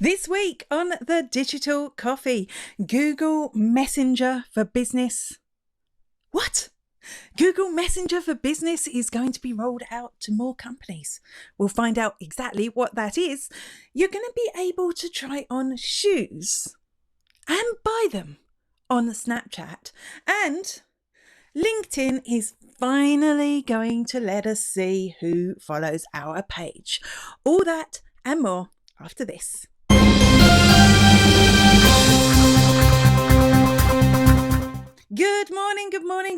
This week on the Digital Coffee, Google Messenger for Business. What? Google Messenger for Business is going to be rolled out to more companies. We'll find out exactly what that is. You're going to be able to try on shoes and buy them on Snapchat. And LinkedIn is finally going to let us see who follows our page. All that and more after this.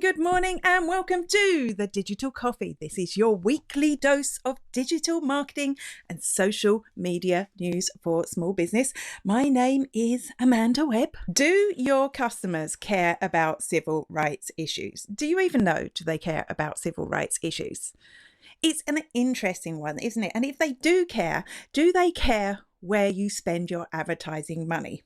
Good morning, and welcome to the Digital Coffee. This is your weekly dose of digital marketing and social media news for small business. My name is Amanda Webb. Do your customers care about civil rights issues? Do you even know, do they care about civil rights issues? It's an interesting one, isn't it? And if they do they care where you spend your advertising money?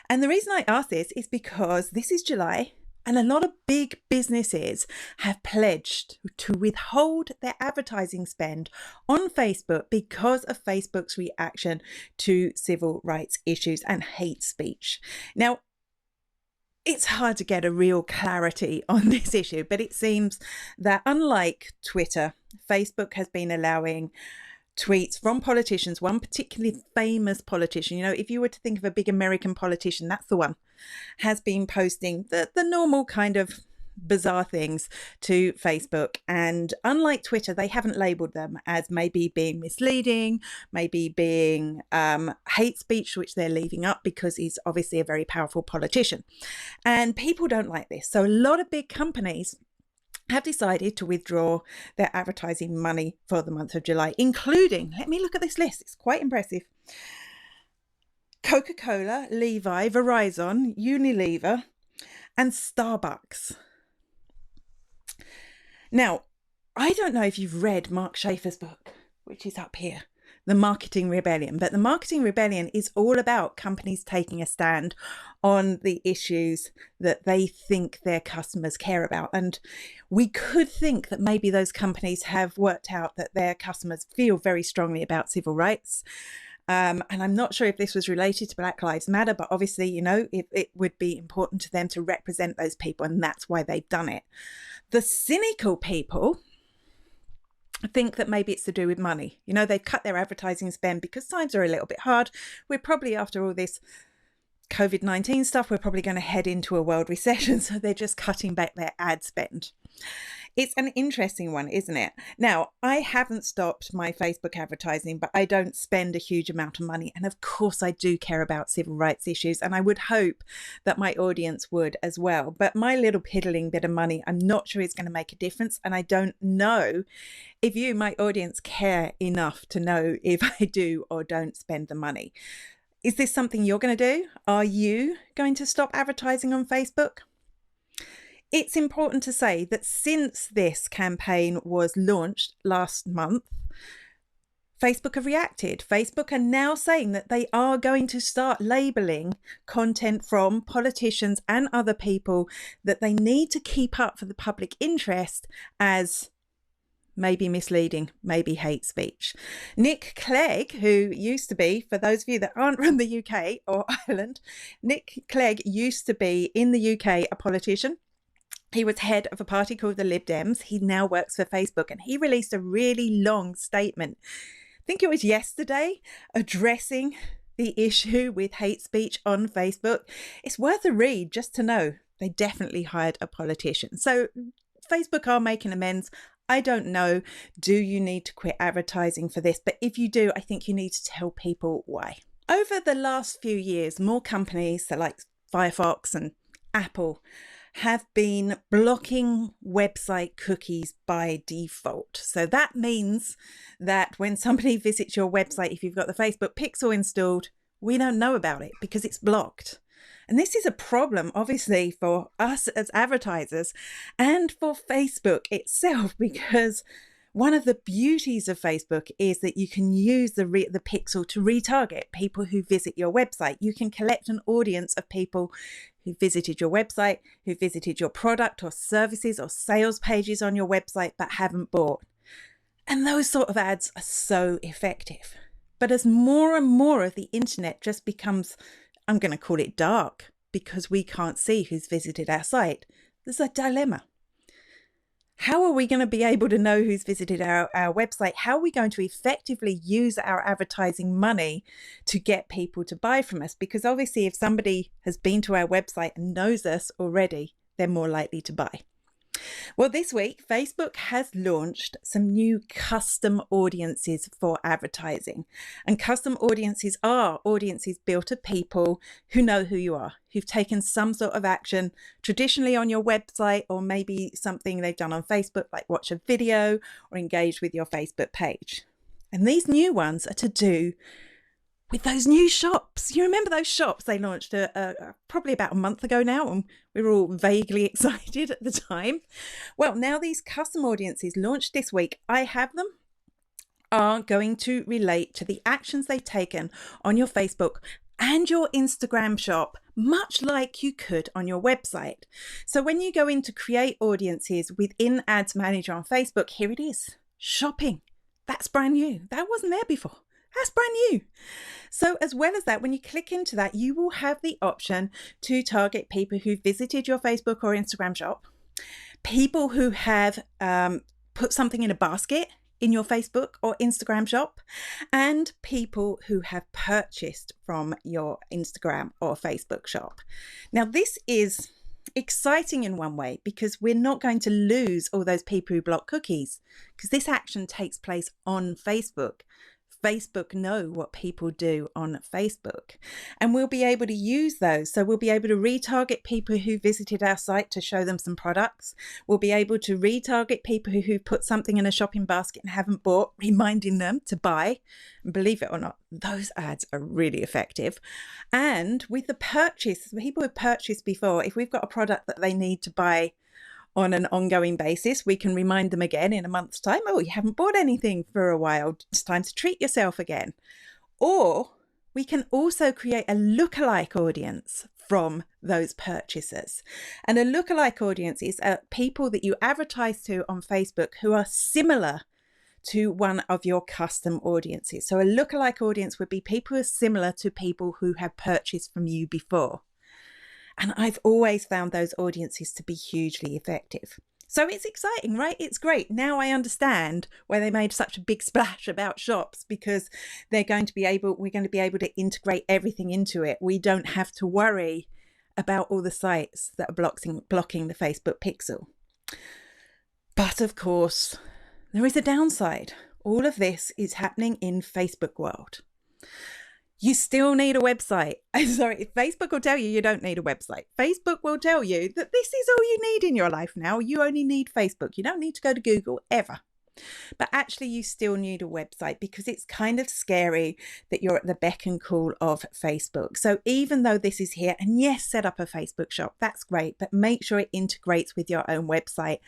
And the reason I ask this is because this is July. And a lot of big businesses have pledged to withhold their advertising spend on Facebook because of Facebook's reaction to civil rights issues and hate speech. Now, it's hard to get a real clarity on this issue, but it seems that unlike Twitter, Facebook has been allowing tweets from politicians, one particularly famous politician, if you were to think of a big American politician, that's the one, has been posting the normal kind of bizarre things to Facebook. And unlike Twitter, they haven't labeled them as maybe being misleading, maybe being hate speech, which they're leaving up because he's obviously a very powerful politician. And people don't like this. So a lot of big companies have decided to withdraw their advertising money for the month of July, including, let me look at this list, it's quite impressive, Coca, Levi, Verizon, Unilever, and Starbucks. Now, I don't know if you've read Mark Schaefer's book, which is up here, The Marketing Rebellion, but The Marketing Rebellion is all about companies taking a stand on the issues that they think their customers care about. And we could think that maybe those companies have worked out that their customers feel very strongly about civil rights. And I'm not sure if this was related to Black Lives Matter, but obviously, it would be important to them to represent those people, and that's why they've done it. The cynical people think that maybe it's to do with money. They've cut their advertising spend because times are a little bit hard. We're probably, after all this COVID-19 stuff, we're probably going to head into a world recession. So they're just cutting back their ad spend. It's an interesting one, isn't it? Now, I haven't stopped my Facebook advertising, but I don't spend a huge amount of money. And of course, I do care about civil rights issues, and I would hope that my audience would as well. But my little piddling bit of money, I'm not sure it's going to make a difference. And I don't know if you, my audience, care enough to know if I do or don't spend the money. Is this something you're going to do? Are you going to stop advertising on Facebook? It's important to say that since this campaign was launched last month, Facebook have reacted. Facebook are now saying that they are going to start labeling content from politicians and other people that they need to keep up for the public interest as maybe misleading, maybe hate speech. Nick Clegg, who used to be, for those of you that aren't from the UK or Ireland, Nick Clegg used to be in the UK a politician. He was head of a party called the Lib Dems. He now works for Facebook, and he released a really long statement. I think it was yesterday, addressing the issue with hate speech on Facebook. It's worth a read just to know they definitely hired a politician. So Facebook are making amends. I don't know, do you need to quit advertising for this? But if you do, I think you need to tell people why. Over the last few years, more companies like Firefox and Apple have been blocking website cookies by default. So that means that when somebody visits your website, if you've got the Facebook Pixel installed, we don't know about it because it's blocked. And this is a problem, obviously, for us as advertisers and for Facebook itself, because one of the beauties of Facebook is that you can use the pixel to retarget people who visit your website. You can collect an audience of people who visited your website, who visited your product or services or sales pages on your website but haven't bought. And those sort of ads are so effective. But as more and more of the internet just becomes, I'm going to call it dark, because we can't see who's visited our site, there's a dilemma. How are we going to be able to know who's visited our website? How are we going to effectively use our advertising money to get people to buy from us? Because obviously, if somebody has been to our website and knows us already, they're more likely to buy. Well, this week, Facebook has launched some new custom audiences for advertising. And custom audiences are audiences built of people who know who you are, who've taken some sort of action traditionally on your website, or maybe something they've done on Facebook, like watch a video or engage with your Facebook page. And these new ones are to do with those new shops. You remember those shops they launched probably about a month ago now, and we were all vaguely excited at the time. Well, now these custom audiences launched this week, I have them, are going to relate to the actions they've taken on your Facebook and your Instagram shop, much like you could on your website. So when you go in to create audiences within Ads Manager on Facebook, here it is, shopping. That's brand new. That wasn't there before. That's brand new. So as well as that, when you click into that, you will have the option to target people who visited your Facebook or Instagram shop, people who have put something in a basket in your Facebook or Instagram shop, and people who have purchased from your Instagram or Facebook shop. Now, this is exciting in one way, because we're not going to lose all those people who block cookies, because this action takes place on Facebook. Facebook know what people do on Facebook, and we'll be able to use those. So we'll be able to retarget people who visited our site to show them some products. We'll be able to retarget people who put something in a shopping basket and haven't bought, reminding them to buy. And believe it or not, those ads are really effective. And with the purchase, people who purchased before, if we've got a product that they need to buy on an ongoing basis, we can remind them again in a month's time, oh, you haven't bought anything for a while, it's time to treat yourself again. Or we can also create a lookalike audience from those purchasers. And a lookalike audience is people that you advertise to on Facebook who are similar to one of your custom audiences. So a lookalike audience would be people who are similar to people who have purchased from you before. And I've always found those audiences to be hugely effective. So it's exciting, right? It's great. Now I understand why they made such a big splash about shops, because we're going to be able to integrate everything into it. We don't have to worry about all the sites that are blocking the Facebook pixel. But of course, there is a downside. All of this is happening in Facebook world. You still need a website. Sorry, Facebook will tell you you don't need a website. Facebook will tell you that this is all you need in your life now. You only need Facebook. You don't need to go to Google ever. But actually, you still need a website, because it's kind of scary that you're at the beck and call of Facebook. So even though this is here, and yes, set up a Facebook shop, that's great, but make sure it integrates with your own website.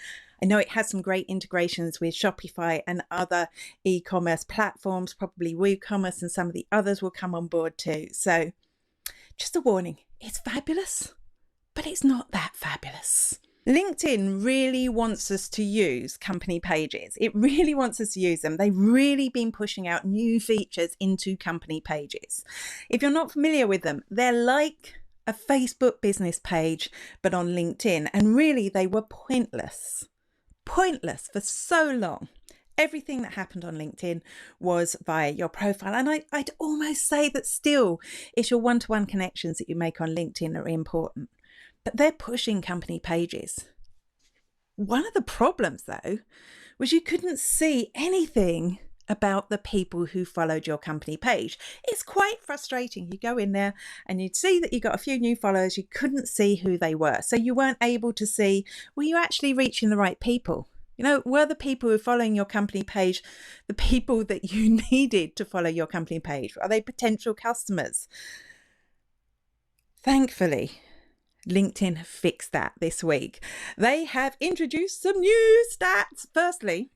I know it has some great integrations with Shopify and other e-commerce platforms, probably WooCommerce, and some of the others will come on board too. So just a warning, it's fabulous, but it's not that fabulous. LinkedIn really wants us to use company pages. It really wants us to use them. They've really been pushing out new features into company pages. If you're not familiar with them, they're like a Facebook business page, but on LinkedIn. And really, they were pointless for so long. Everything that happened on LinkedIn was via your profile. And I'd almost say that still it's your one-to-one connections that you make on LinkedIn that are important. But they're pushing company pages. One of the problems, though, was you couldn't see anything about the people who followed your company page. It's quite frustrating. You go in there and you'd see that you got a few new followers. You couldn't see who they were. So you weren't able to see, were you actually reaching the right people? You know, were the people who are following your company page the people that you needed to follow your company page? Are they potential customers? Thankfully, LinkedIn fixed that this week. They have introduced some new stats. Firstly,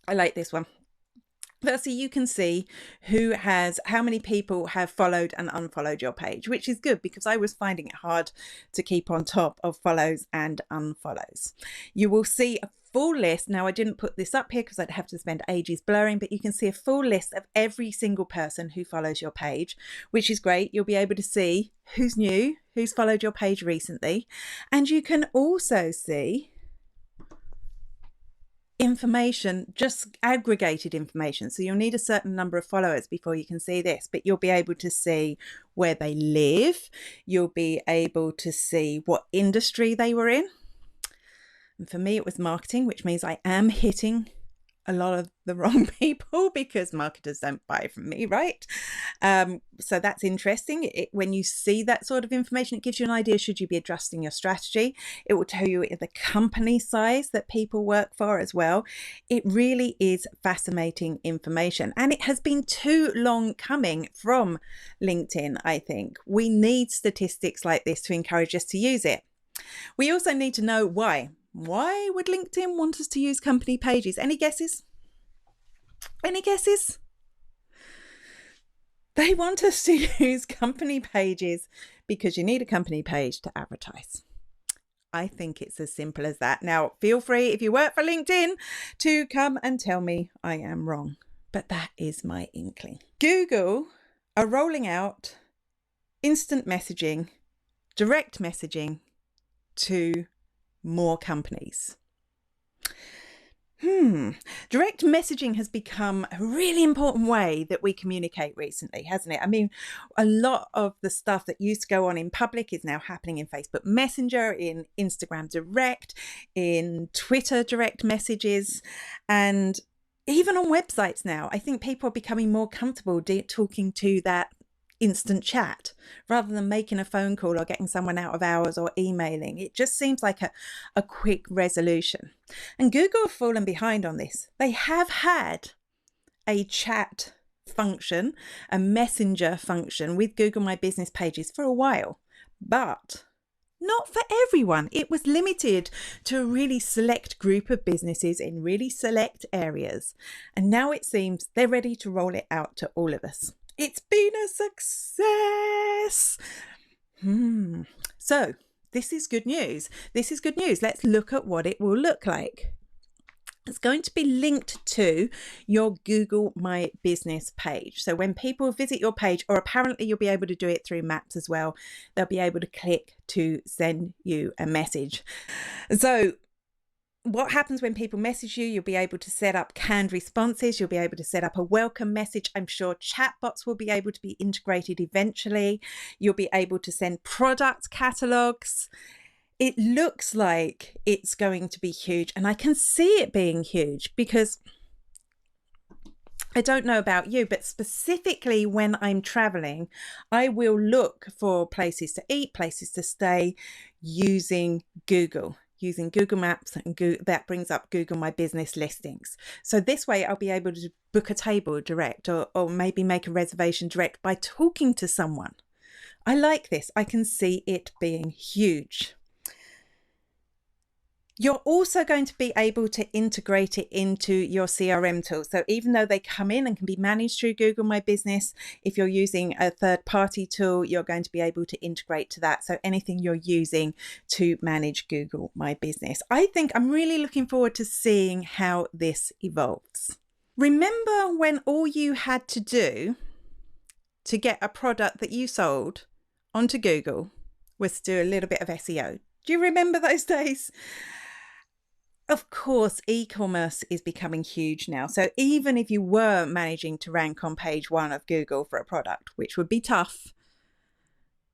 I like this one. Firstly, you can see how many people have followed and unfollowed your page, which is good, because I was finding it hard to keep on top of follows and unfollows. You will see a full list. Now, I didn't put this up here because I'd have to spend ages blurring, but you can see a full list of every single person who follows your page, which is great. You'll be able to see who's new, who's followed your page recently. And you can also see information, just aggregated information. So you'll need a certain number of followers before you can see this, but you'll be able to see where they live. You'll be able to see what industry they were in. And for me, it was marketing, which means I am hitting a lot of the wrong people because marketers don't buy from me, right? So that's interesting. When you see that sort of information, it gives you an idea, should you be adjusting your strategy? It will tell you the company size that people work for as well. It really is fascinating information. And it has been too long coming from LinkedIn, I think. We need statistics like this to encourage us to use it. We also need to know why. Why would LinkedIn want us to use company pages? Any guesses? Any guesses? They want us to use company pages because you need a company page to advertise. I think it's as simple as that. Now, feel free, if you work for LinkedIn, to come and tell me I am wrong. But that is my inkling. Google are rolling out instant messaging, direct messaging to more companies. Direct messaging has become a really important way that we communicate recently, hasn't it? I mean, a lot of the stuff that used to go on in public is now happening in Facebook Messenger, in Instagram Direct, in Twitter direct messages, and even on websites now. I think people are becoming more comfortable talking to that instant chat rather than making a phone call or getting someone out of hours or emailing. It just seems like a quick resolution. And Google have fallen behind on this. They have had a chat function, a messenger function with Google My Business pages for a while, but not for everyone. It was limited to a really select group of businesses in really select areas. And now it seems they're ready to roll it out to all of us. It's been a success. So this is good news. This is good news. Let's look at what it will look like. It's going to be linked to your Google My Business page. So when people visit your page, or apparently you'll be able to do it through Maps as well, they'll be able to click to send you a message. So what happens when people message you? You'll be able to set up canned responses. You'll be able to set up a welcome message. I'm sure chatbots will be able to be integrated eventually. You'll be able to send product catalogues. It looks like it's going to be huge, and I can see it being huge because I don't know about you, but specifically when I'm traveling, I will look for places to eat, places to stay using Google Maps, and that brings up Google My Business listings. So this way I'll be able to book a table direct, or maybe make a reservation direct by talking to someone. I like this. I can see it being huge. You're also going to be able to integrate it into your CRM tool. So even though they come in and can be managed through Google My Business, if you're using a third-party tool, you're going to be able to integrate to that. So anything you're using to manage Google My Business. I think I'm really looking forward to seeing how this evolves. Remember when all you had to do to get a product that you sold onto Google was to do a little bit of SEO? Do you remember those days? Of course, e-commerce is becoming huge now. So even if you were managing to rank on page 1 of Google for a product, which would be tough,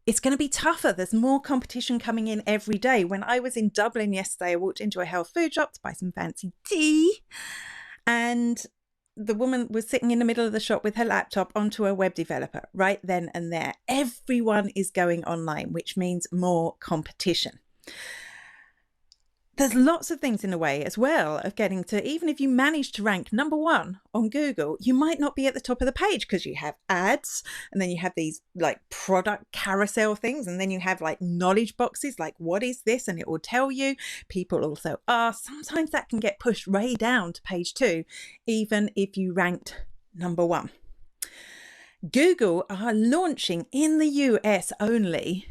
it's going to be tougher. There's more competition coming in every day. When I was in Dublin yesterday, I walked into a health food shop to buy some fancy tea, and the woman was sitting in the middle of the shop with her laptop onto a web developer right then and there. Everyone is going online, which means more competition. There's lots of things in the way as well of getting to, even if you manage to rank number 1 on Google, you might not be at the top of the page because you have ads, and then you have these like product carousel things, and then you have like knowledge boxes like, what is this? And it will tell you. People also ask. Sometimes that can get pushed way down to page 2, even if you ranked number 1. Google are launching in the US only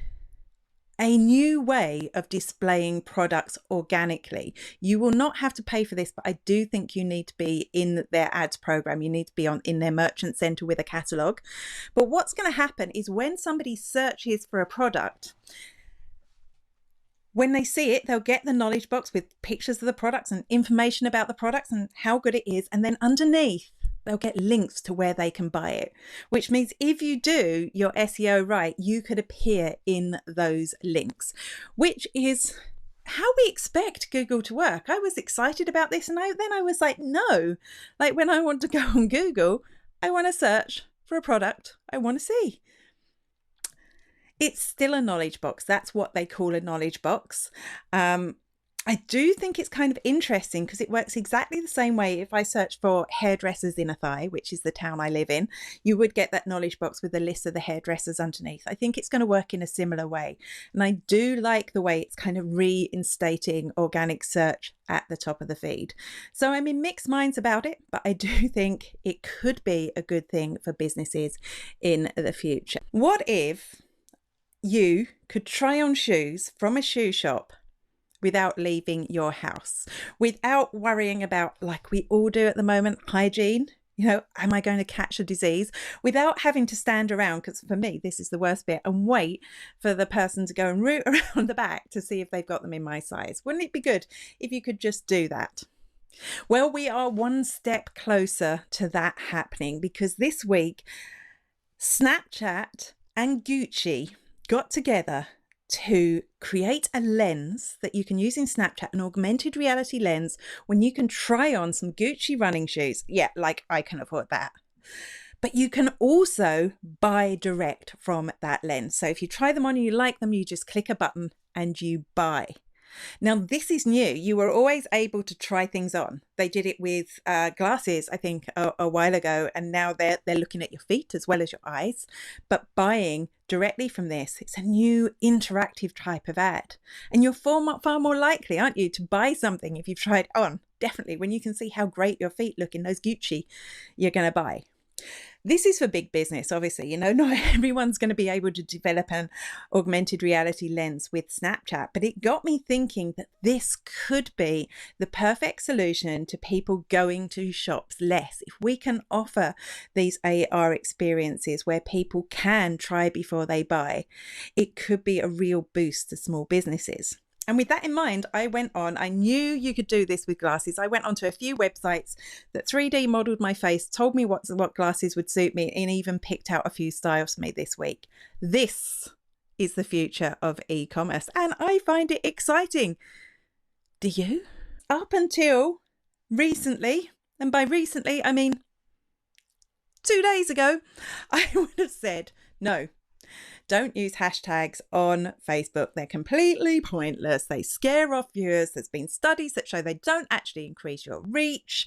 a new way of displaying products organically. You will not have to pay for this, but I do think you need to be in their ads program. You need to be in their merchant center with a catalog. But what's going to happen is when somebody searches for a product, when they see it, they'll get the knowledge box with pictures of the products and information about the products and how good it is. And then underneath, they'll get links to where they can buy it, which means if you do your SEO right, you could appear in those links, which is how we expect Google to work. I was excited about this, and then I was like, no, like when I want to go on Google, I want to search for a product I want to see. It's still a knowledge box. That's what they call a knowledge box. I do think it's kind of interesting because it works exactly the same way. If I search for hairdressers in Athy, which is the town I live in, you would get that knowledge box with a list of the hairdressers underneath. I think it's going to work in a similar way. And I do like the way it's kind of reinstating organic search at the top of the feed. So I'm in mixed minds about it, but I do think it could be a good thing for businesses in the future. What if you could try on shoes from a shoe shop without leaving your house, without worrying about, like we all do at the moment, hygiene? You know, am I going to catch a disease? Without having to stand around, because for me, this is the worst bit, and wait for the person to go and root around the back to see if they've got them in my size. Wouldn't it be good if you could just do that? Well, we are one step closer to that happening, because this week, Snapchat and Gucci got together to create a lens that you can use in Snapchat, an augmented reality lens, when you can try on some Gucci running shoes. Yeah, like I can afford that. But you can also buy direct from that lens. So if you try them on and you like them, you just click a button and you buy. Now, this is new. You were always able to try things on. They did it with glasses, I think, a while ago, and now they're looking at your feet as well as your eyes. But buying directly from this, it's a new interactive type of ad. And you're far more likely, aren't you, to buy something if you've tried on. Definitely, when you can see how great your feet look in those Gucci, you're going to buy. This is for big business, obviously. You know, not everyone's going to be able to develop an augmented reality lens with Snapchat, but it got me thinking that this could be the perfect solution to people going to shops less. If we can offer these AR experiences where people can try before they buy, it could be a real boost to small businesses. And with that in mind, I knew you could do this with glasses. I went onto a few websites that 3D modeled my face, told me what glasses would suit me, and even picked out a few styles for me this week. This is the future of e-commerce, and I find it exciting. Do you? Up until recently, and by recently, I mean 2 days ago, I would have said, no, don't use hashtags on Facebook. They're completely pointless. They scare off viewers. There's been studies that show they don't actually increase your reach.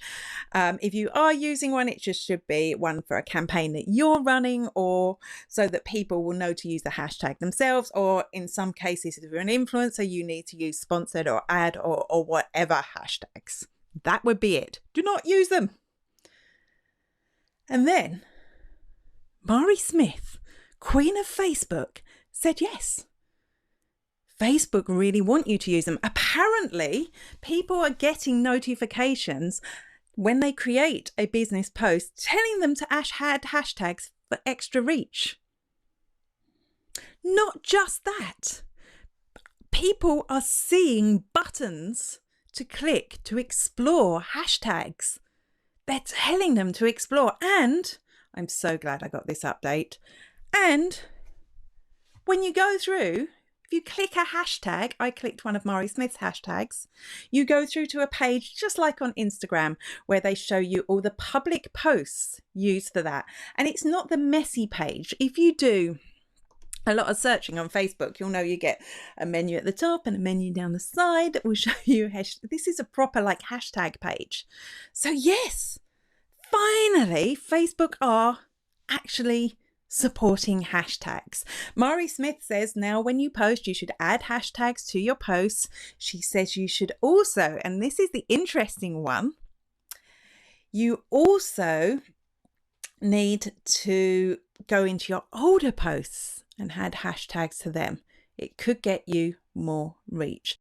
If you are using one, it just should be one for a campaign that you're running, or so that people will know to use the hashtag themselves. Or in some cases, if you're an influencer, you need to use sponsored or ad or whatever hashtags. That would be it. Do not use them. And then Mari Smith, Queen of Facebook, said yes. Facebook really want you to use them. Apparently, people are getting notifications when they create a business post telling them to add hashtags for extra reach. Not just that. People are seeing buttons to click to explore hashtags. They're telling them to explore. And I'm so glad I got this update. And when you go through, if you click a hashtag, I clicked one of Mari Smith's hashtags, you go through to a page just like on Instagram where they show you all the public posts used for that. And it's not the messy page. If you do a lot of searching on Facebook, you'll know you get a menu at the top and a menu down the side that will show you this is a proper like hashtag page. So yes, finally, Facebook are actually supporting hashtags. Mari Smith says now when you post, you should add hashtags to your posts. She says you should also, and this is the interesting one, you also need to go into your older posts and add hashtags to them. It could get you more reach.